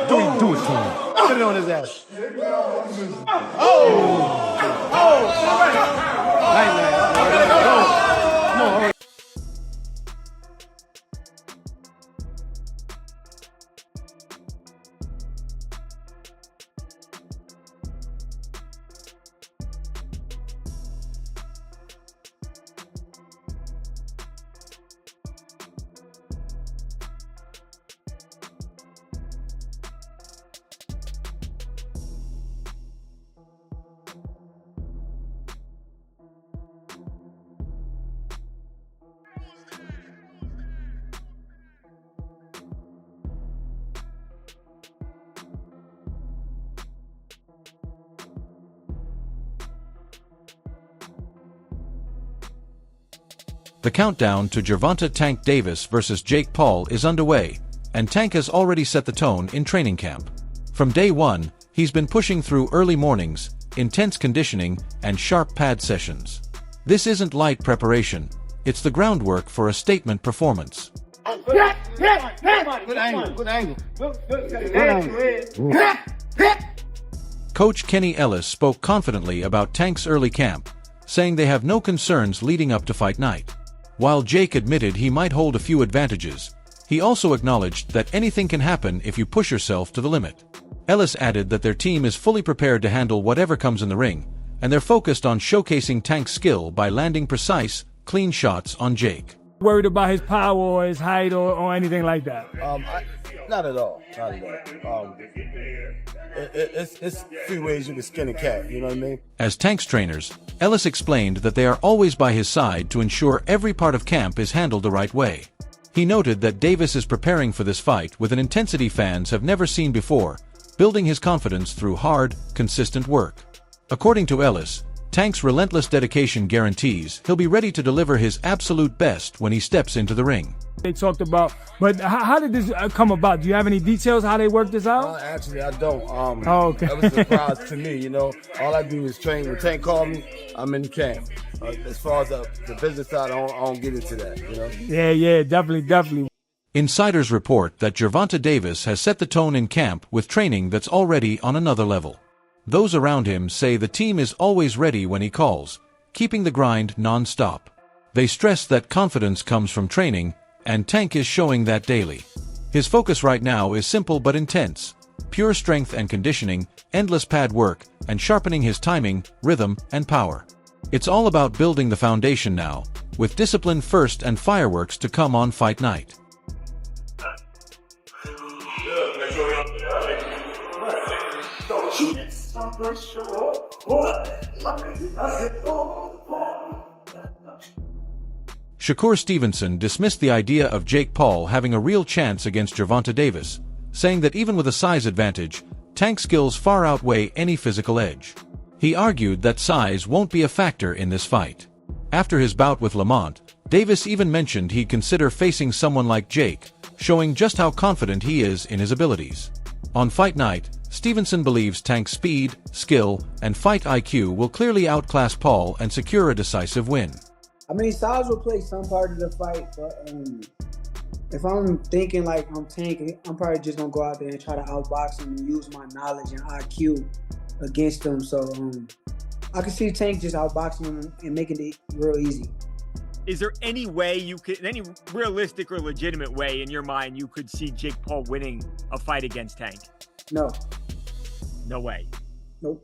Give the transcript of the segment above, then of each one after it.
Do it to him. Put it on his ass. Nice, nice. Come on. The countdown to Gervonta Tank Davis versus Jake Paul is underway, and Tank has already set the tone in training camp. From day one, he's been pushing through early mornings, intense conditioning, and sharp pad sessions. This isn't light preparation, it's the groundwork for a statement performance. Good angle. Coach Kenny Ellis spoke confidently about Tank's early camp, saying they have no concerns leading up to fight night. While Jake admitted he might hold a few advantages, he also acknowledged that anything can happen if you push yourself to the limit. Ellis added that their team is fully prepared to handle whatever comes in the ring, and they're focused on showcasing Tank's skill by landing precise, clean shots on Jake. Worried about his power or his height or anything like that? Not at all. It's few ways you can skin a cat, you know what I mean? As Tank's trainers, Ellis explained that they are always by his side to ensure every part of camp is handled the right way. He noted that Davis is preparing for this fight with an intensity fans have never seen before, building his confidence through hard, consistent work. According to Ellis, Tank's relentless dedication guarantees he'll be ready to deliver his absolute best when he steps into the ring. They talked about, but how did this come about? Do you have any details how they worked this out? Actually, I don't. Okay. That was a surprise to me, you know. All I do is train. When Tank called me, I'm in the camp. As far as the business side, I don't get into that, you know. Yeah, definitely. Insiders report that Gervonta Davis has set the tone in camp with training that's already on another level. Those around him say the team is always ready when he calls, keeping the grind non-stop. They stress that confidence comes from training, and Tank is showing that daily. His focus right now is simple but intense: pure strength and conditioning, endless pad work, and sharpening his timing, rhythm, and power. It's all about building the foundation now, with discipline first and fireworks to come on fight night. Shakur Stevenson dismissed the idea of Jake Paul having a real chance against Gervonta Davis, saying that even with a size advantage, Tank's skills far outweigh any physical edge. He argued that size won't be a factor in this fight. After his bout with Lamont, Davis even mentioned he'd consider facing someone like Jake, showing just how confident he is in his abilities. On fight night, Stevenson believes Tank's speed, skill, and fight IQ will clearly outclass Paul and secure a decisive win. I mean, size will play some part of the fight, but if I'm thinking like I'm Tank, I'm probably just gonna go out there and try to outbox him and use my knowledge and IQ against him. So I can see Tank just outboxing him and making it real easy. Is there any way any realistic or legitimate way in your mind you could see Jake Paul winning a fight against Tank? No. No way. Nope.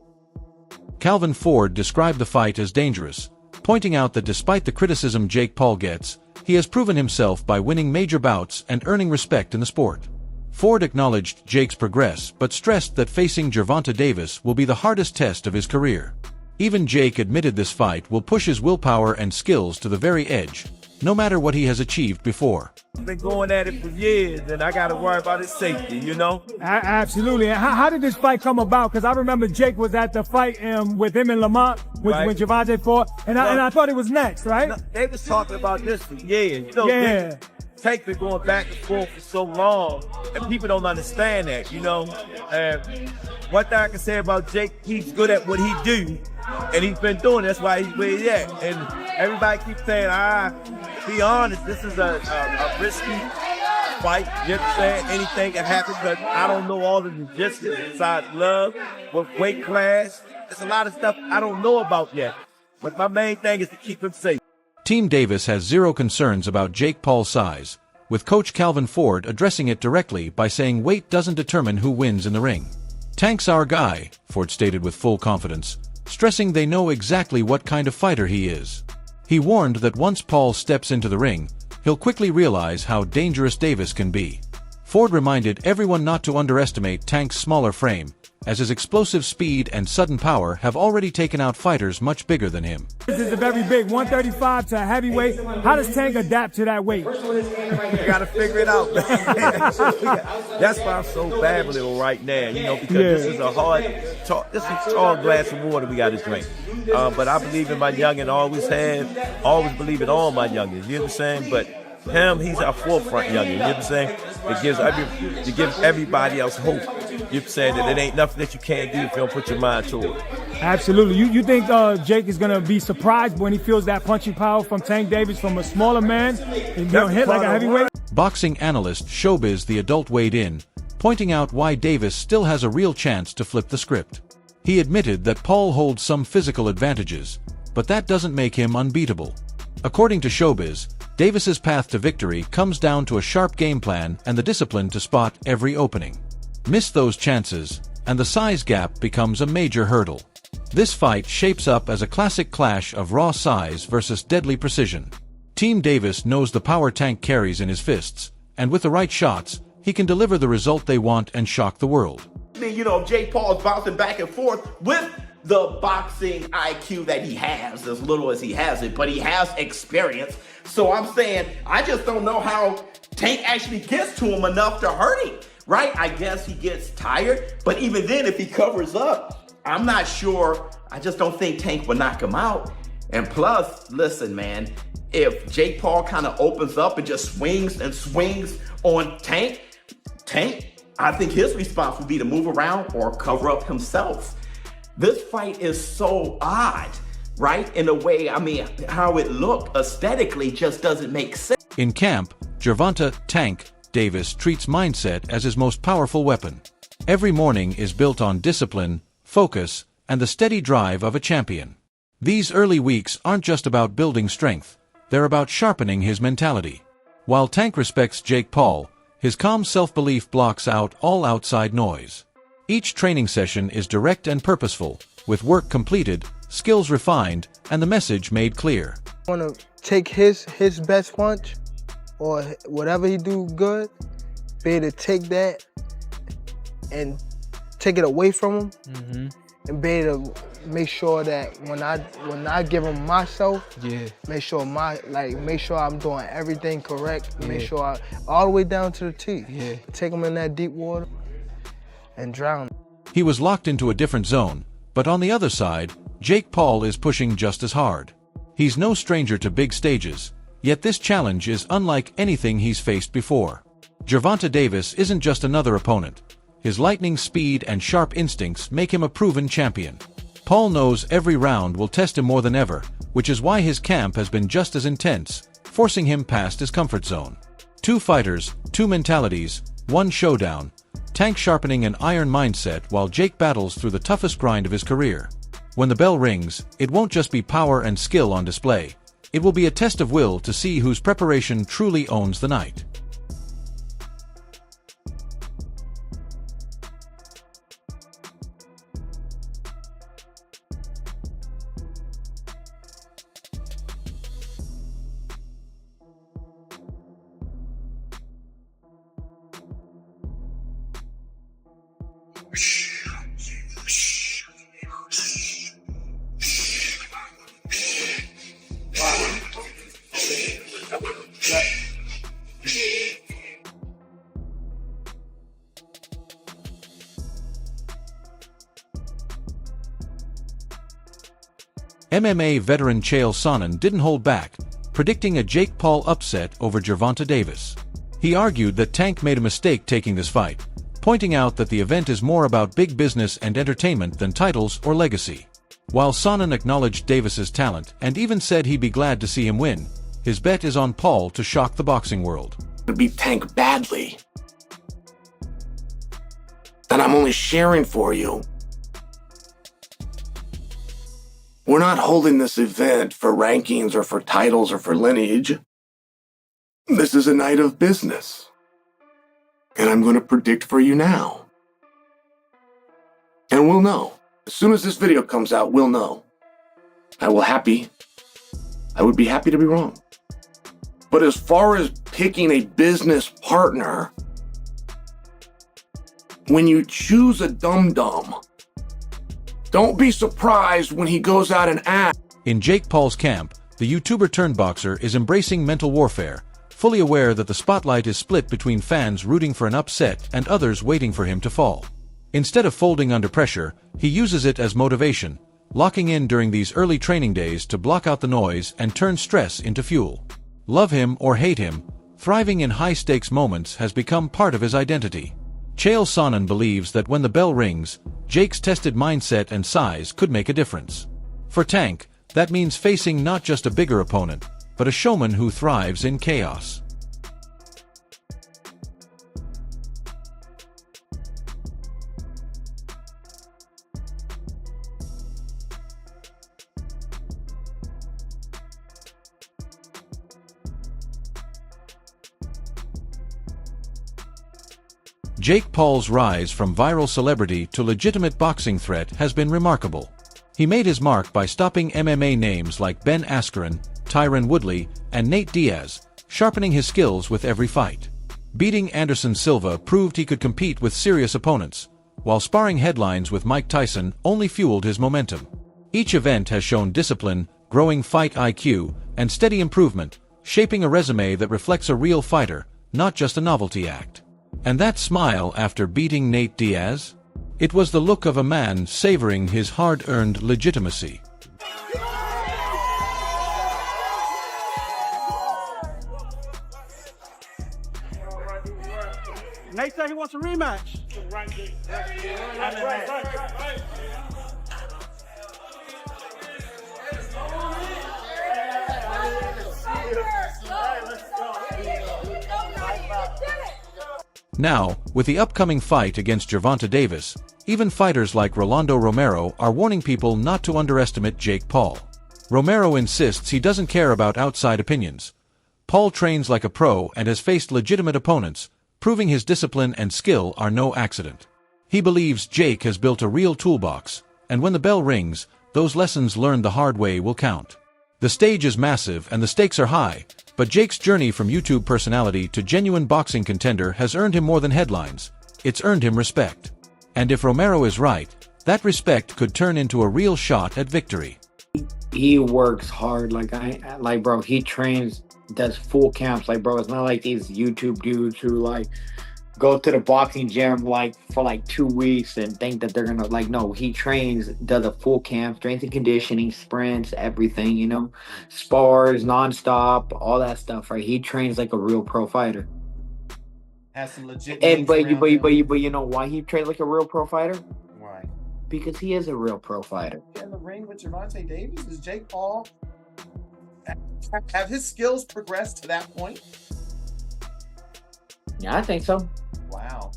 Calvin Ford described the fight as dangerous, pointing out that despite the criticism Jake Paul gets, he has proven himself by winning major bouts and earning respect in the sport. Ford acknowledged Jake's progress but stressed that facing Gervonta Davis will be the hardest test of his career. Even Jake admitted this fight will push his willpower and skills to the very edge, no matter what he has achieved before. I've been going at it for years, and I got to worry about his safety, you know? Absolutely. How did this fight come about? Because I remember Jake was at the fight with him and Lamont when Gervonta fought, and I thought it was next, right? No, they was talking about this for years. You know, Yeah. Tank been going back and forth for so long, and people don't understand that, you know? And one thing I can say about Jake, he's good at what he do, and he's been doing it. That's why he's where he's at. And everybody keeps saying, be honest, this is a risky fight. You know what I'm saying? Anything can happen because I don't know all the logistics besides love, with weight class. There's a lot of stuff I don't know about yet. But my main thing is to keep him safe. Team Davis has zero concerns about Jake Paul's size, with Coach Calvin Ford addressing it directly by saying weight doesn't determine who wins in the ring. "Tank's our guy," Ford stated with full confidence, stressing they know exactly what kind of fighter he is. He warned that once Paul steps into the ring, he'll quickly realize how dangerous Davis can be. Ford reminded everyone not to underestimate Tank's smaller frame, as his explosive speed and sudden power have already taken out fighters much bigger than him. This is a very big 135 to heavyweight. How does Tank adapt to that weight? You gotta figure it out. That's why I'm so fabulous right now, you know, because this is a tall glass of water we gotta drink. But I believe in my youngin', always believe in all my youngins, you know what I'm saying? But him, he's our forefront youngin', you know what I'm saying? It gives everybody else hope. You're saying that it ain't nothing that you can't do if you don't put your mind to it. Absolutely. You think Jake is going to be surprised when he feels that punching power from Tank Davis from a smaller man and hit like a heavyweight? Boxing analyst Showbiz the Adult weighed in, pointing out why Davis still has a real chance to flip the script. He admitted that Paul holds some physical advantages, but that doesn't make him unbeatable. According to Showbiz, Davis's path to victory comes down to a sharp game plan and the discipline to spot every opening. Miss those chances, and the size gap becomes a major hurdle. This fight shapes up as a classic clash of raw size versus deadly precision. Team Davis knows the power Tank carries in his fists, and with the right shots, he can deliver the result they want and shock the world. I mean, you know, Jake Paul is bouncing back and forth with the boxing IQ that he has, as little as he has it, but he has experience. So I'm saying, I just don't know how Tank actually gets to him enough to hurt him. Right? I guess he gets tired, but even then, if he covers up, I'm not sure. I just don't think Tank will knock him out. And plus, listen, man, if Jake Paul kind of opens up and just swings and swings on Tank, I think his response would be to move around or cover up himself. This fight is so odd, right? In a way, I mean, how it looked aesthetically just doesn't make sense. In camp, Gervonta "Tank" Davis treats mindset as his most powerful weapon. Every morning is built on discipline, focus, and the steady drive of a champion. These early weeks aren't just about building strength, they're about sharpening his mentality. While Tank respects Jake Paul, his calm self-belief blocks out all outside noise. Each training session is direct and purposeful, with work completed, skills refined, and the message made clear. I want to take his best punch, or whatever he do good, be able to take that and take it away from him, and be able to make sure that when I give him myself, make sure I'm doing everything correct, make sure all the way down to the T. Take him in that deep water and drown him. He was locked into a different zone, but on the other side, Jake Paul is pushing just as hard. He's no stranger to big stages, yet this challenge is unlike anything he's faced before. Gervonta Davis isn't just another opponent. His lightning speed and sharp instincts make him a proven champion. Paul knows every round will test him more than ever, which is why his camp has been just as intense, forcing him past his comfort zone. Two fighters, two mentalities, one showdown. Tank sharpening an iron mindset while Jake battles through the toughest grind of his career. When the bell rings, it won't just be power and skill on display. It will be a test of will to see whose preparation truly owns the night. MMA veteran Chael Sonnen didn't hold back, predicting a Jake Paul upset over Gervonta Davis. He argued that Tank made a mistake taking this fight, pointing out that the event is more about big business and entertainment than titles or legacy. While Sonnen acknowledged Davis's talent and even said he'd be glad to see him win, his bet is on Paul to shock the boxing world. to beat Tank badly. And I'm only sharing for you. We're not holding this event for rankings or for titles or for lineage. This is a night of business. And I'm going to predict for you now. And we'll know. As soon as this video comes out, we'll know. I would be happy to be wrong. But as far as picking a business partner, when you choose a dum-dum, don't be surprised when he goes out and asks. In Jake Paul's camp, the YouTuber turned boxer is embracing mental warfare, fully aware that the spotlight is split between fans rooting for an upset and others waiting for him to fall. Instead of folding under pressure, he uses it as motivation, locking in during these early training days to block out the noise and turn stress into fuel. Love him or hate him, thriving in high-stakes moments has become part of his identity. Chael Sonnen believes that when the bell rings, Jake's tested mindset and size could make a difference. For Tank, that means facing not just a bigger opponent, but a showman who thrives in chaos. Jake Paul's rise from viral celebrity to legitimate boxing threat has been remarkable. He made his mark by stopping MMA names like Ben Askren, Tyron Woodley, and Nate Diaz, sharpening his skills with every fight. Beating Anderson Silva proved he could compete with serious opponents, while sparring headlines with Mike Tyson only fueled his momentum. Each event has shown discipline, growing fight IQ, and steady improvement, shaping a resume that reflects a real fighter, not just a novelty act. And that smile after beating Nate Diaz? It was the look of a man savoring his hard-earned legitimacy. Nate said he wants a rematch. Now, with the upcoming fight against Gervonta Davis, even fighters like Rolando Romero are warning people not to underestimate Jake Paul. Romero insists he doesn't care about outside opinions. Paul trains like a pro and has faced legitimate opponents, proving his discipline and skill are no accident. He believes Jake has built a real toolbox, and when the bell rings, those lessons learned the hard way will count. The stage is massive and the stakes are high, but Jake's journey from YouTube personality to genuine boxing contender has earned him more than headlines. It's earned him respect. And if Romero is right, that respect could turn into a real shot at victory. He works hard, bro, he trains, does full camps, bro, it's not like these YouTube dudes who go to the boxing gym for 2 weeks and think that they're gonna no, he trains, does a full camp, strength and conditioning, sprints, everything, spars nonstop, all that stuff, right? He trains like a real pro fighter. Has some legit. But you know why he trains like a real pro fighter? Why? Because he is a real pro fighter. In the ring with Gervonta Davis, is Jake Paul have his skills progressed to that point? Yeah, I think so. Wow.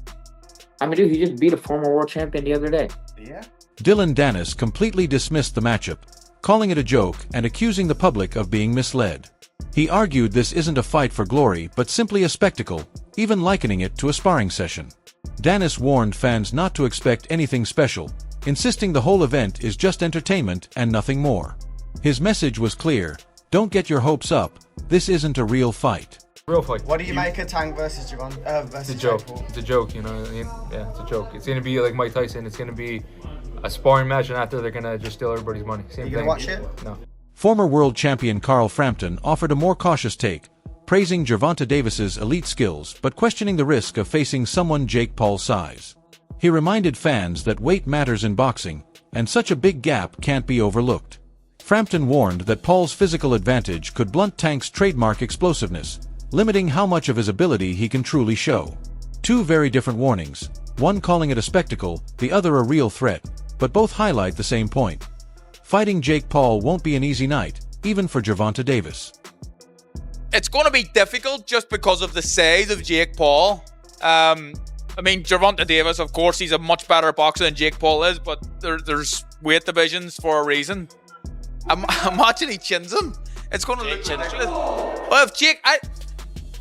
I mean, dude, he just beat a former world champion the other day. Yeah. Dylan Dennis completely dismissed the matchup, calling it a joke and accusing the public of being misled. He argued this isn't a fight for glory but simply a spectacle, even likening it to a sparring session. Dennis warned fans not to expect anything special, insisting the whole event is just entertainment and nothing more. His message was clear: don't get your hopes up, this isn't a real fight. Real fight. What do you make of Tank versus Gervonta versus It's a joke. Jake Paul? It's a joke, you know what I mean? Yeah, it's a joke. It's gonna be like Mike Tyson. It's gonna be a sparring match, and after they're gonna just steal everybody's money. Same you thing. gonna watch it? No. Former world champion Carl Frampton offered a more cautious take, praising Gervonta Davis's elite skills but questioning the risk of facing someone Jake Paul's size. He reminded fans that weight matters in boxing, and such a big gap can't be overlooked. Frampton warned that Paul's physical advantage could blunt Tank's trademark explosiveness, limiting how much of his ability he can truly show. Two very different warnings, one calling it a spectacle, the other a real threat, but both highlight the same point. Fighting Jake Paul won't be an easy night, even for Gervonta Davis. It's going to be difficult just because of the size of Jake Paul. I mean, Gervonta Davis, of course, he's a much better boxer than Jake Paul is, but there's weight divisions for a reason. Imagine he chins him. It's going to look ridiculous. Well, if Jake...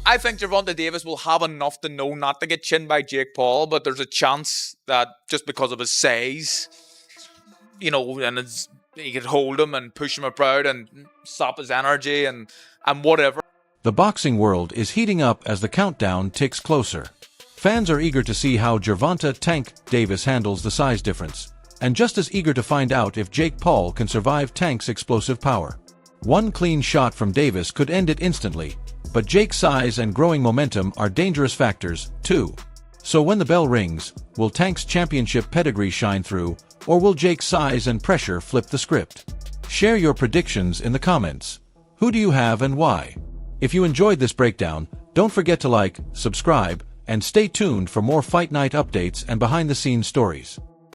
I think Gervonta Davis will have enough to know not to get chinned by Jake Paul, but there's a chance that just because of his size, you know, and he could hold him and push him about and sap his energy and whatever. The boxing world is heating up as the countdown ticks closer. Fans are eager to see how Gervonta "Tank" Davis handles the size difference, and just as eager to find out if Jake Paul can survive Tank's explosive power. One clean shot from Davis could end it instantly, but Jake's size and growing momentum are dangerous factors, too. So when the bell rings, will Tank's championship pedigree shine through, or will Jake's size and pressure flip the script? Share your predictions in the comments. Who do you have and why? If you enjoyed this breakdown, don't forget to like, subscribe, and stay tuned for more Fight Night updates and behind-the-scenes stories.